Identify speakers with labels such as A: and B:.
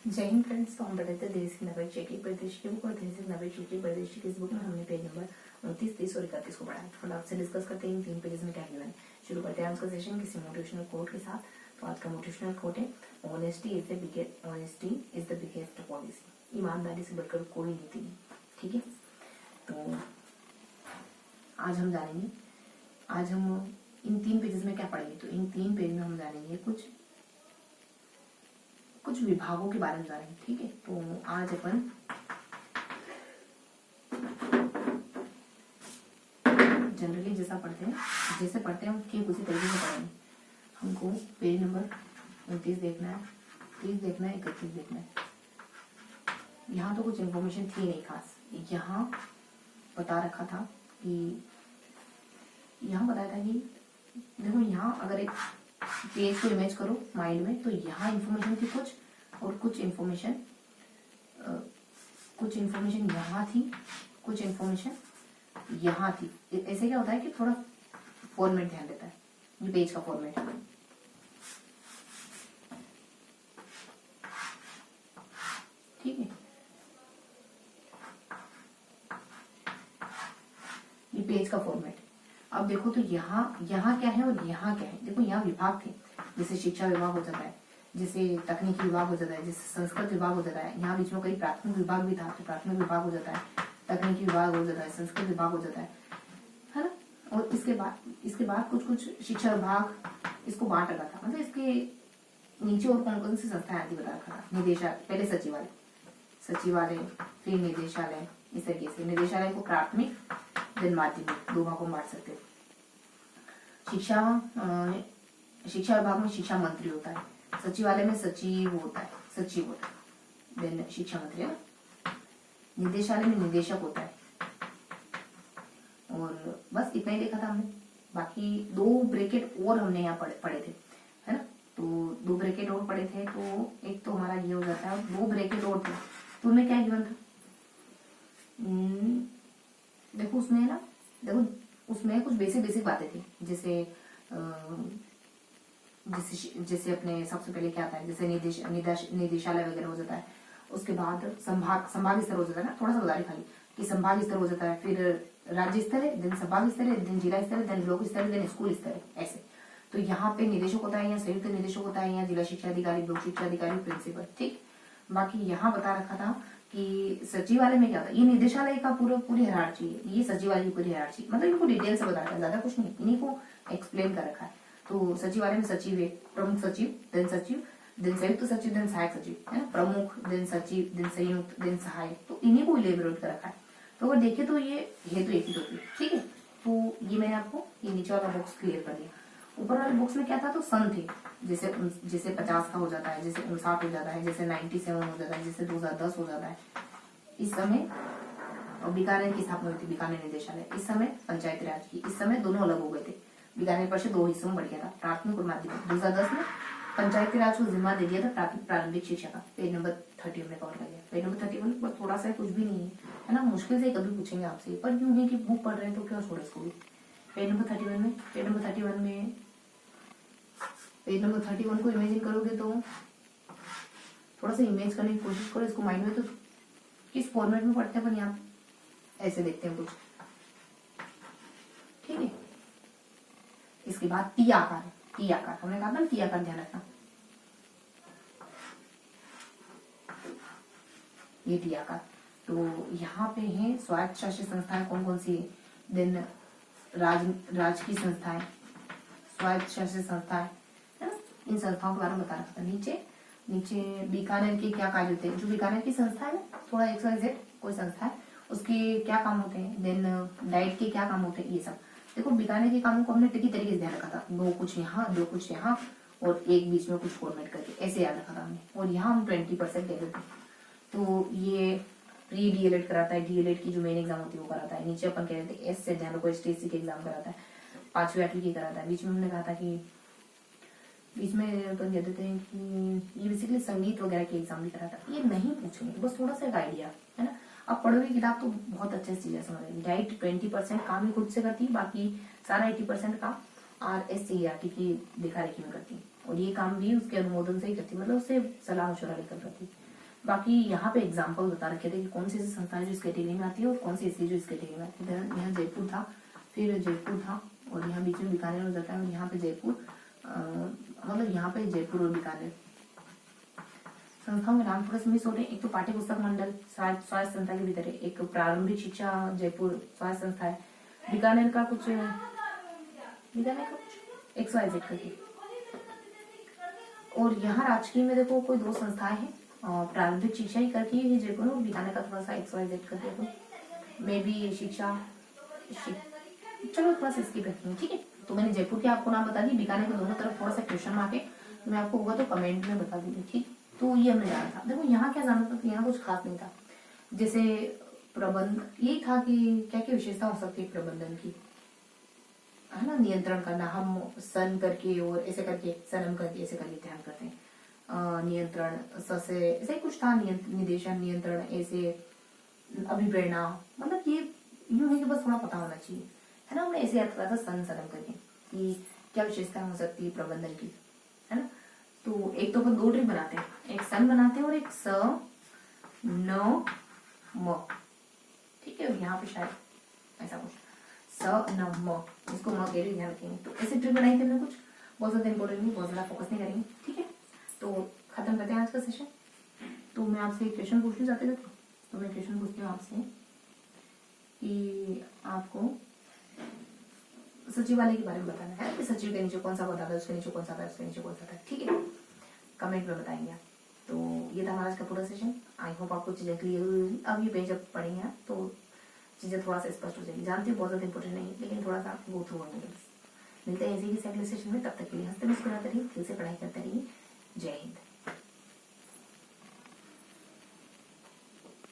A: जय हिंद फ्रेंड्स। तो हम पढ़े थे देश की नब्बे चेकी प्रदेश की बुक और देश की नब्बे चेकी प्रदेश की इस बुक में हमने पेज नंबर 29, 30 और 31 को पढ़ा है। फटाफट से डिस्कस करते हैं इन 3 पेजेस में क्या गिवन है। शुरू करते हैं आज का सेशन किसी मोटिवेशनल कोट के साथ। तो आज का मोटिवेशनल कोट है, honesty is the biggest policy. ईमानदारी से बढ़कर कोई नीति नहीं। ठीक है, तो आज हम जानेंगे, आज हम इन 3 पेजेस में क्या पढ़ेंगे। तो इन 3 पेज में हम जानेंगे कुछ विभागों के बारे में जानेंगे। ठीक है, तो आज अपन जनरली जैसे पढ़ते हैं ठीक उसी तरीके से पढ़ेंगे। हमको पेज नंबर 29 देखना है, 30 देखना है, 31 देखना है। यहाँ तो कुछ इन्फॉर्मेशन थी नहीं खास। यहाँ बता रखा था कि यहाँ बताया था कि देखो, यहाँ अगर एक पेज को इमेज करो माइंड में, तो यहाँ इन्फॉर्मेशन थी कुछ, और कुछ इन्फॉर्मेशन यहाँ थी, कुछ इन्फॉर्मेशन यहाँ थी। ऐसे क्या होता है कि थोड़ा फॉर्मेट ध्यान देता है, ये पेज का फॉर्मेट है। ठीक है, ये पेज का फॉर्मेट। अब देखो तो यहाँ क्या है और यहाँ क्या है। देखो, यहाँ विभाग थे, जैसे शिक्षा विभाग हो जाता है, जैसे तकनीकी विभाग हो जाता है, जैसे संस्कृत विभाग हो जाता है। यहाँ बीच में कई प्राथमिक विभाग भी था, तो प्राथमिक विभाग हो जाता है, तकनीकी विभाग हो जाता है, संस्कृत विभाग हो जाता है ना। और इसके बाद कुछ शिक्षा विभाग इसको बांट रखा था। मतलब इसके नीचे और कौन कौन सी संस्थाएं आती बता रखा था। निदेशालय, पहले सचिवालय, फिर निदेशालय। इस तरीके से निदेशालय को प्राथमिक दिन माध्यमिक 2 भागों में बांट सकते हैं। शिक्षा विभाग में शिक्षा मंत्री होता है, सचिवालय में सचिव होता है, देन शिक्षा मंत्री है ना। निदेशालय में निदेशक होता है। और बस इतना ही देखा था हमने। बाकी 2 ब्रैकेट और हमने यहाँ पढ़े थे, है ना। तो 2 ब्रैकेट और पढ़े थे, तो एक तो हमारा ये हो जाता है, 2 ब्रैकेट और थे। तो उनमें क्या गिवन था, देखो उसमें कुछ बेसिक बातें थी। जैसे अपने सबसे पहले क्या आता है, जैसे निदेशालय वगैरह हो जाता है। उसके बाद संभाग स्तर हो जाता है ना, थोड़ा सा बता रही खाली कि संभाग स्तर हो जाता है, फिर राज्य स्तर है, देन संभाग स्तर है, देन जिला स्तर है, देन ब्लॉक स्तर है, देन स्कूल स्तर है, ऐसे। तो यहाँ पे निदेशक होता है, यहाँ संयुक्त निदेशक होता है, यहाँ जिला शिक्षा अधिकारी, ब्लॉक शिक्षा अधिकारी, प्रिंसिपल। ठीक, बाकी यहाँ बता रखा था कि सचिवालय में क्या था। ये निदेशालय का पूरी हायरार्ची है, ये सचिवालय की पूरी हायरार्ची, मतलब इनको डिटेल से बता रखा है, ज्यादा कुछ नहीं, इन्हीं को एक्सप्लेन कर रखा है। तो सचिवालय में सचिव है, प्रमुख सचिव, देन संयुक्त सचिव, देन सहायक सचिव, है ना। प्रमुख, देन सचिव, देन संयुक्त, देन सहायक, तो इन्हीं को इलेबोरेट कर रखा है। तो अगर देखे तो ये है तो एक ही टॉपिक। ठीक है, तो ये मैंने आपको ये नीचे वाला बॉक्स क्लियर कर दिया। ऊपर वाले बॉक्स में क्या था, तो सन थे, जैसे 50 का हो जाता है, जैसे 59 हो जाता है, जैसे 97 हो जाता है, जैसे 2010 हो जाता है। इस समय बीकानेर की स्थापना हुई थी, बीकानेर निदेशालय। इस समय पंचायती राज की, इस समय दोनों अलग हो गए थे। बीकानेर परिषद 2 हिस्सों में बढ़ गया था, प्राथमिक और माध्यमिक। 2010 में पंचायती राज को जिम्मा दे दिया था प्रारंभिक शिक्षा का। पेज नंबर 30 में कवर कर लिया। पेज नंबर 31 पर थोड़ा सा कुछ भी नहीं है ना, मुश्किल से कभी पूछेंगे आपसे, पर यूं है कि बुक पढ़ रहे हैं तो क्यों छोड़े इसको भी। पेज नंबर 31 को इमेजिन करोगे तो थोड़ा सा इमेज करने की कोशिश करो इसको माइंड में। तो किस फॉर्मेट में पढ़ते हैं अपन, यहाँ ऐसे देखते हैं कुछ। ठीक है, इसके बाद टी आकार हमने कहा था टी आकार ध्यान रखना। ये टी आकार, तो यहाँ पे है स्वायत्त शासित संस्थाएं कौन कौन सी है, देन राज की संस्थाएं, स्वायत्त शासित संस्थाएं, है ना। इन संस्थाओं के बारे में बता रखा था। नीचे बीकानेर के क्या कार्य होते हैं, जो बीकानेर की संस्था है ना, थोड़ा XYZ कोई संस्था है, उसके क्या काम होते हैं, देन डाइट के क्या काम होते हैं, ये सब। देखो, बीकानेर के कामों को हमने टिकी तरीके से ध्यान रखा था, 2 कुछ यहाँ, 2 कुछ यहाँ, और एक बीच में कुछ फॉर्मेट करके ऐसे याद रखा था हमने। और यहाँ हम 20% कहते थे। तो ये प्री DLED कराता है, DLED की जो मेन एग्जाम होती है वो कराता है। नीचे अपन कहते थे एस से ध्यान रखो, STSC के एग्जाम कराता है, 5वीं 8वीं की कराता है। बीच में हमने कहा था कि बीच में अपन कहते थे कि ये बेसिकली संगीत वगैरह के एग्जाम भी कराता है। ये नहीं पूछेंगे, बस थोड़ा सा एक आइडिया, है ना। अब पढ़ोगे किताब तो बहुत अच्छे से चीजें समझेंगे। डाइट 20% काम ही खुद से करती है, बाकी सारा 80% काम RSCERT की देखा रेखी में करती है। और ये काम भी उसके अनुमोदन से ही करती है, मतलब उससे सलाह मशवरा लेकर करती है। बाकी यहाँ पे एग्जाम्पल बता रखे थे कि कौन सी ऐसी संस्थाएं जो इस कैटेगरी में आती है और कौन सी ऐसी जो इस कैटेगरी में आती है। यहाँ जयपुर था, फिर जयपुर था, और यहाँ बीच में बीकानेर हो जाता है, और यहाँ पे जयपुर, मतलब यहाँ पे जयपुर और बीकानेर। संस्थाओं के नाम थोड़े से मिस हो रहे हैं। एक तो पाठ्य पुस्तक मंडल स्वायत्त संस्था के भीतर है, एक प्रारंभिक शिक्षा जयपुर स्वायत्त संस्था है, बीकानेर का कुछ XYZ करके, और यहाँ राजकीय में देखो कोई 2 संस्थाएं हैं, प्रारंभिक शिक्षा ही करके ही जयपुर और बीकानेर का थोड़ा सा XYZ करके, तो मे बी शिक्षा चलो थोड़ा सा स्किप रखेंगे, ठीक है। तो मैंने जयपुर के आपको नाम बता दी, बीकानेर के दोनों तरफ थोड़ा सा क्वेश्चन मार्क है, मैं आपको होगा तो कमेंट में बता दीजिए, ठीक। तो ये हमने जाना था। देखो यहाँ क्या जाना था, तो यहाँ कुछ खास नहीं था। जैसे प्रबंध, यही था कि क्या क्या विशेषता हो सकती है प्रबंधन की, है ना। नियंत्रण करना, हम सन करके और ऐसे करके, सनम करके ऐसे करके ध्यान करते हैं। नियंत्रण से ऐसे कुछ था, निदेशन, नियंत्रण, ऐसे अभिप्रेरणा, मतलब ये यूं है कि बस थोड़ा पता होना चाहिए, है ना। हमने ऐसे याद करा था सन सनम करके कि क्या विशेषता हो सकती है प्रबंधन की, है ना। तो एक तो अपन 2 ट्रिक बनाते हैं, एक सन बनाते हैं और एक स न म, ठीक है। यहाँ पे शायद ऐसा कुछ स न म, इसको म कह रही ध्यान रखेंगे। तो ऐसे ट्रिक बनाई थी हमने कुछ, बहुत ज्यादा इंपॉर्टेंट नहीं, बहुत ज्यादा फोकस नहीं करेंगे, ठीक है। तो खत्म करते हैं आज का सेशन। तो मैं आपसे क्वेश्चन पूछना चाहते थे, तो मैं क्वेश्चन पूछती हूँ आपसे कि आपको सचिवालय के बारे में बताना है कि सचिव के नीचे कौन सा पद आता है, उसके नीचे कौन सा आता है, उसके नीचे कौन सा आता है, ठीक है। कमेंट में बताएंगे आप। तो ये था हमारा आज का पूरा सेशन। आई होप आपको चीजें क्लियर हुई। अब ये पेज जब पढ़ेंगे आप तो चीजें थोड़ा सा स्पष्ट हो जाएगी। जानती हूँ बहुत ज्यादा इंपॉर्टेंट नहीं है, लेकिन थोड़ा सा गो थ्रू होंगे। मिलते हैं ऐसे ही अगले सेशन में, तब तक के लिए हंसते मुस्कुराते रहिए, दिल से पढ़ाई करते रहिए।